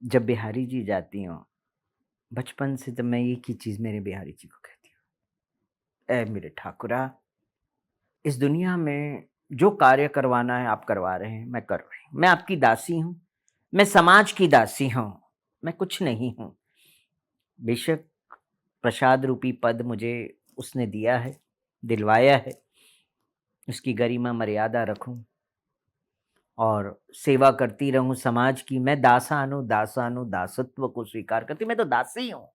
जब बिहारी जी जाती हों, बचपन से जब मैं एक ही चीज़ मेरे बिहारी जी को कहती हूँ, "ऐ मेरे ठाकुरा, इस दुनिया में जो कार्य करवाना है आप करवा रहे हैं, मैं कर रही हूँ। मैं आपकी दासी हूँ, मैं समाज की दासी हूँ, मैं कुछ नहीं हूँ। बेशक प्रसाद रूपी पद मुझे उसने दिया है, दिलवाया है, उसकी गरिमा मर्यादा रखूँ और सेवा करती रहूँ समाज की। मैं दासानु दासानु दासत्व को स्वीकार करती हूँ, मैं तो दासी हूँ।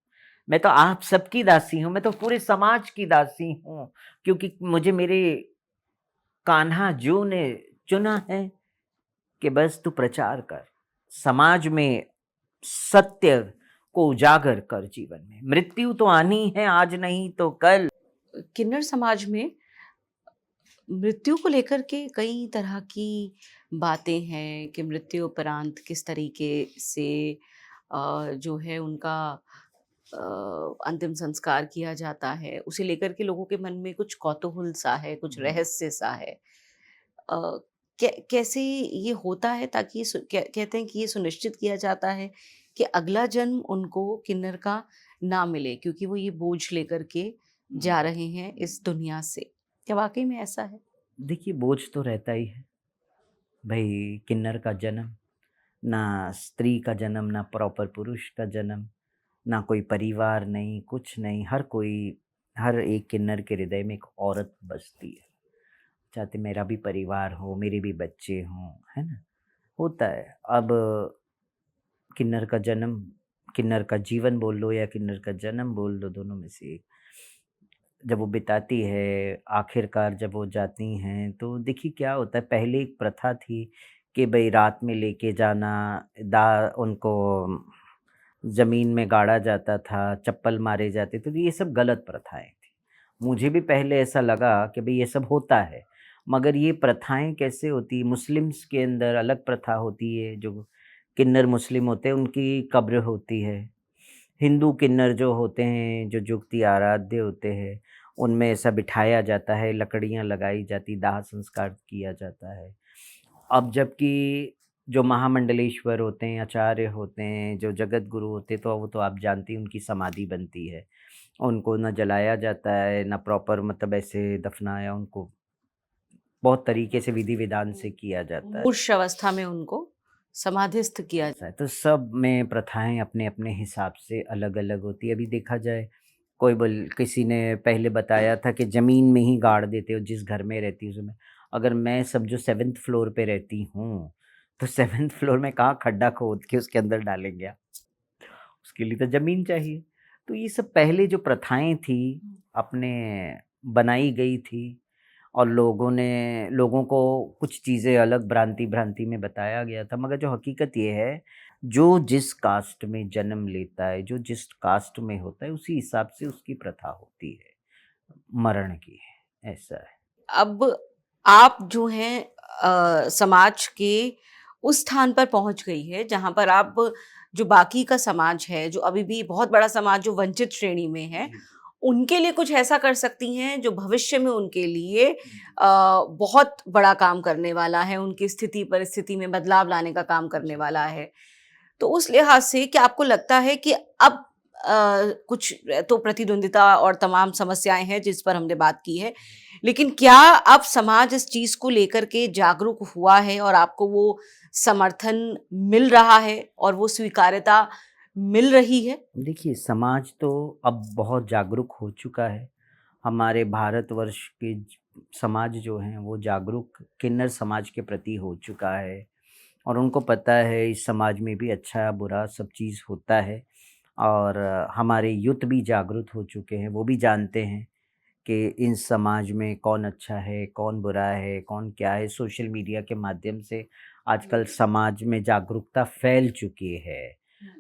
मैं तो आप सबकी दासी हूँ, मैं तो पूरे समाज की दासी हूँ, क्योंकि मुझे मेरे कान्हा जो ने चुना है कि बस तू प्रचार कर, समाज में सत्य को उजागर कर जीवन में। मृत्यु तो आनी है, आज नहीं तो कल। किन्नर समाज में मृत्यु को लेकर के कई तरह की बातें हैं कि मृत्यु उपरांत किस तरीके से जो है उनका अंतिम संस्कार किया जाता है, उसे लेकर के लोगों के मन में कुछ कौतूहल सा है, कुछ रहस्य सा है। अ, कैसे ये होता है ताकि कहते हैं कि ये सुनिश्चित किया जाता है कि अगला जन्म उनको किन्नर का ना मिले, क्योंकि वो ये बोझ लेकर के जा रहे हैं इस दुनिया से। क्या वाकई में ऐसा है? देखिए, बोझ तो रहता ही है। भई किन्नर का जन्म, ना स्त्री का जन्म, ना प्रॉपर पुरुष का जन्म, ना कोई परिवार नहीं, कुछ नहीं। हर एक किन्नर के हृदय में एक औरत बसती है। चाहते मेरा भी परिवार हो, मेरे भी बच्चे हों, है ना? होता है। अब किन्नर का जन्म, किन्नर का जीवन बोल लो या किन्नर का जन्म बोल लो, दोनों में से एक। जब वो बिताती है, आखिरकार जब वो जाती हैं, तो देखिए क्या होता है, पहले एक प्रथा थी कि भई रात में लेके जाना, दा उनको ज़मीन में गाड़ा जाता था, चप्पल मारे जाते थे, तो ये सब गलत प्रथाएँ थी। मुझे भी पहले ऐसा लगा कि भई ये सब होता है, मगर ये प्रथाएँ कैसे होती हैं, मुस्लिम्स के अंदर अलग प्रथा होती है, जो किन्नर मुस्लिम होते हैं, उनकी कब्र होती है। हिंदू किन्नर जो होते हैं, जो जुगती आराध्य होते हैं, उनमें ऐसा बिठाया जाता है, लकड़ियाँ लगाई जाती, दाह संस्कार किया जाता है। अब जबकि जो महामंडलेश्वर होते हैं, आचार्य होते हैं, जो जगत गुरु होते हैं, तो वो तो आप जानती हैं उनकी समाधि बनती है। उनको ना जलाया जाता है, ना प्रॉपर मतलब ऐसे दफनाया उनको, बहुत तरीके से विधि-विधान से किया जाता है। मूर्छ अवस्था में उनको समाधिस्थ किया। ऐसा है, तो सब में प्रथाएँ अपने-अपने हिसाब से अलग-अलग होती है। अभी देखा जाए, कोई बोल किसी ने पहले बताया था कि ज़मीन में ही गाड़ देते हो जिस घर में रहती हूँ उसमें। अगर मैं समझो 7th फ्लोर पे रहती हूँ, तो 7th फ्लोर में कहाँ खड्डा खोद के उसके अंदर डालेंगे आप? उसके लिए तो ज़मीन चाहिए। तो ये सब पहले जो प्रथाएँ थी, अपने बनाई गई थी और लोगों को कुछ चीज़ें अलग भ्रांति-भ्रांति में बताया गया था, मगर जो हकीकत ये है, जो जिस कास्ट में जन्म लेता है, जो जिस कास्ट में होता है, उसी हिसाब से उसकी प्रथा होती है, मरण की। ऐसा है। अब आप जो हैं समाज के उस स्थान पर पहुंच गई है जहां पर आप, जो बाकी का समाज है, जो अभी भी बहुत बड़ा समाज जो वंचित श्रेणी में है, जी, उनके लिए कुछ ऐसा कर सकती हैं जो भविष्य में उनके लिए जी। बहुत बड़ा काम करने वाला है, उनकी स्थिति परिस्थिति में बदलाव लाने का काम करने वाला है। तो उस लिहाज से क्या आपको लगता है कि अब कुछ तो प्रतिद्वंदिता और तमाम समस्याएं हैं जिस पर हमने बात की है, लेकिन क्या अब समाज इस चीज को लेकर के जागरूक हुआ है और आपको वो समर्थन मिल रहा है और वो स्वीकार्यता मिल रही है? देखिए, समाज तो अब बहुत जागरूक हो चुका है। हमारे भारतवर्ष के समाज जो हैं, वो जागरूक किन्नर समाज के प्रति हो चुका है और उनको पता है इस समाज में भी अच्छा-बुरा सब चीज़ होता है और हमारे यूथ भी जागरूक हो चुके हैं। वो भी जानते हैं कि इन समाज में कौन अच्छा है, कौन बुरा है, कौन क्या है। सोशल मीडिया के माध्यम से आजकल समाज में जागरूकता फैल चुकी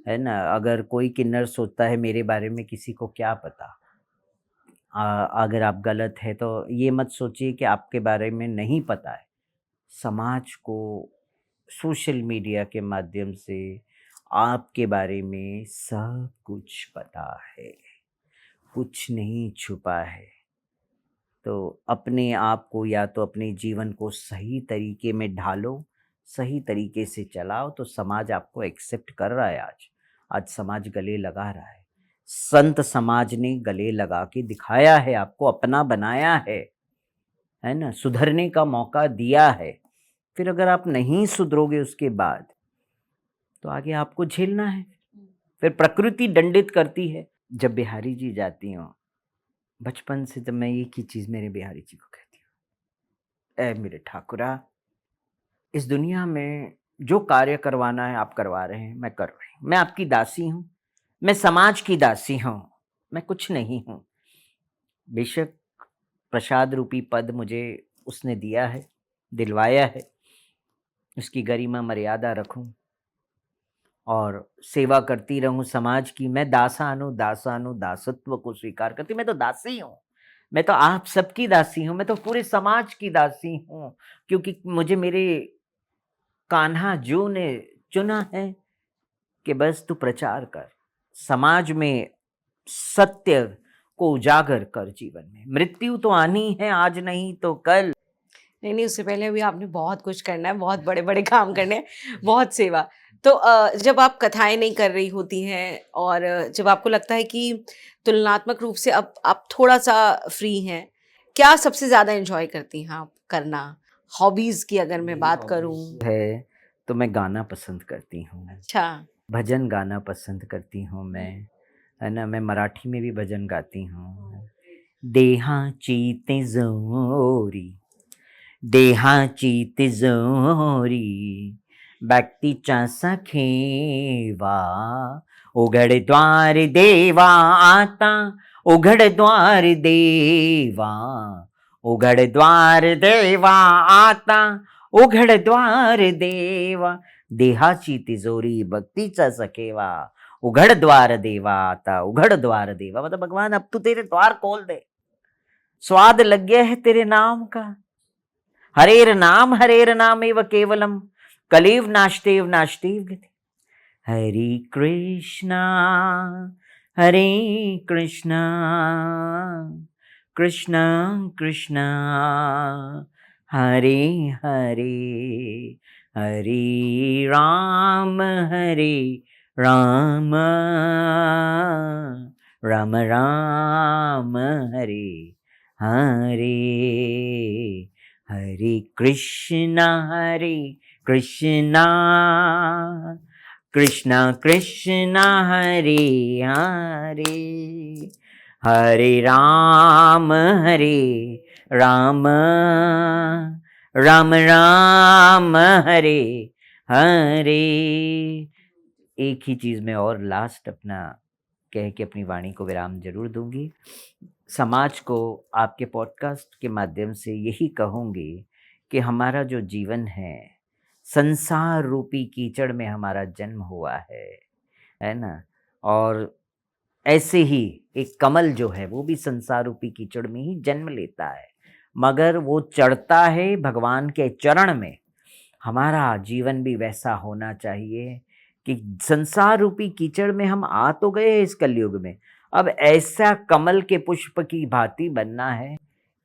है ना? अगर कोई किन्नर सोचता है मेरे बारे में किसी को क्या पता? अगर आप गलत हैं तो ये मत सोचिए कि आपके बारे में नहीं पता है। समाज को सोशल मीडिया के माध्यम से आपके बारे में सब कुछ पता है, कुछ नहीं छुपा है। तो अपने आप को या तो अपने जीवन को सही तरीके में ढालो सही तरीके से चलाओ तो समाज आपको एक्सेप्ट कर रहा है। आज समाज गले लगा रहा है। संत समाज ने गले लगा के दिखाया है, आपको अपना बनाया है ना, सुधरने का मौका दिया है। फिर अगर आप नहीं सुधरोगे उसके बाद तो आगे आपको झेलना है। फिर प्रकृति दंडित करती है। जब बिहारी जी जाती हूँ, बचपन से जब मैं एक ही चीज़ मेरे बिहारी जी को कहती हूँ, ए मेरे ठाकुरा, इस दुनिया में जो कार्य करवाना है आप करवा रहे हैं, मैं कर रही हूँ। मैं आपकी दासी हूँ, मैं समाज की दासी हूँ, मैं कुछ नहीं हूँ। बेशक प्रसाद रूपी पद मुझे उसने दिया है, दिलवाया है, उसकी गरिमा मर्यादा रखूं और सेवा करती रहूं समाज की। मैं दासानु दासानु दासत्व को स्वीकार करती, मैं तो दासी हूँ, मैं तो आप सबकी दासी हूँ, मैं तो पूरे समाज की दासी हूँ, क्योंकि मुझे मेरे कान्हा जो ने चुना है कि बस तू प्रचार कर, समाज में सत्य को उजागर कर। जीवन में मृत्यु तो आनी है, आज नहीं तो कल। नहीं, नहीं, उससे पहले अभी आपने बहुत कुछ करना है, बहुत बड़े-बड़े काम करने हैं, बहुत सेवा। तो जब आप कथाएँ नहीं कर रही होती हैं और जब आपको लगता है कि तुलनात्मक रूप से अब आप थोड़ा-सा फ्री हैं, क्या सबसे ज़्यादा एन्जॉय करती हैं आप करना? हॉबीज़ की अगर मैं बात करूँ। है तो मैं गाना पसंद करती हूँ, अच्छा। भजन गाना पसंद करती हूँ मैं, है ना। मैं मराठी में भी भजन गाती हूँ। देहाची तिजोरी, देहाची तिजोरी, व्यक्तीच्या सखेवा, उघड द्वार देवा आता, उघड द्वार देवा, उघड द्वार देवा आता, उघड द्वार देवा। देहाची तिजोरी भक्तीचा सखेवा, उघड़ द्वार देवा आता, उघड़ द्वार देवा। मतलब भगवान अब तू तेरे द्वार खोल दे, स्वाद लग गया है तेरे नाम का। हरेर नाम एव केवलम, कलेव नाश्तेव नाश्तेव गति। हरे कृष्णा कृष्णा कृष्णा हरे हरे, हरे राम राम राम हरे हरे, हरे कृष्णा कृष्णा कृष्णा हरे हरे, हरे राम राम राम हरे हरे। एक ही चीज़ में और लास्ट अपना कह के अपनी वाणी को विराम जरूर दूंगी। समाज को आपके पॉडकास्ट के माध्यम से यही कहूँगी कि हमारा जो जीवन है, संसार रूपी कीचड़ में हमारा जन्म हुआ है ना। और ऐसे ही एक कमल जो है वो भी संसार रूपी कीचड़ में ही जन्म लेता है, मगर वो चढ़ता है भगवान के चरण में। हमारा जीवन भी वैसा होना चाहिए कि संसार रूपी कीचड़ में हम आ तो गए इस कलयुग में, अब ऐसा कमल के पुष्प की भांति बनना है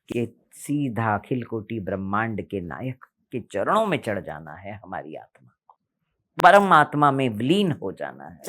कि सीधा अखिल कोटि ब्रह्मांड के नायक के चरणों में चढ़ जाना है, हमारी आत्मा को परम आत्मा में विलीन हो जाना है।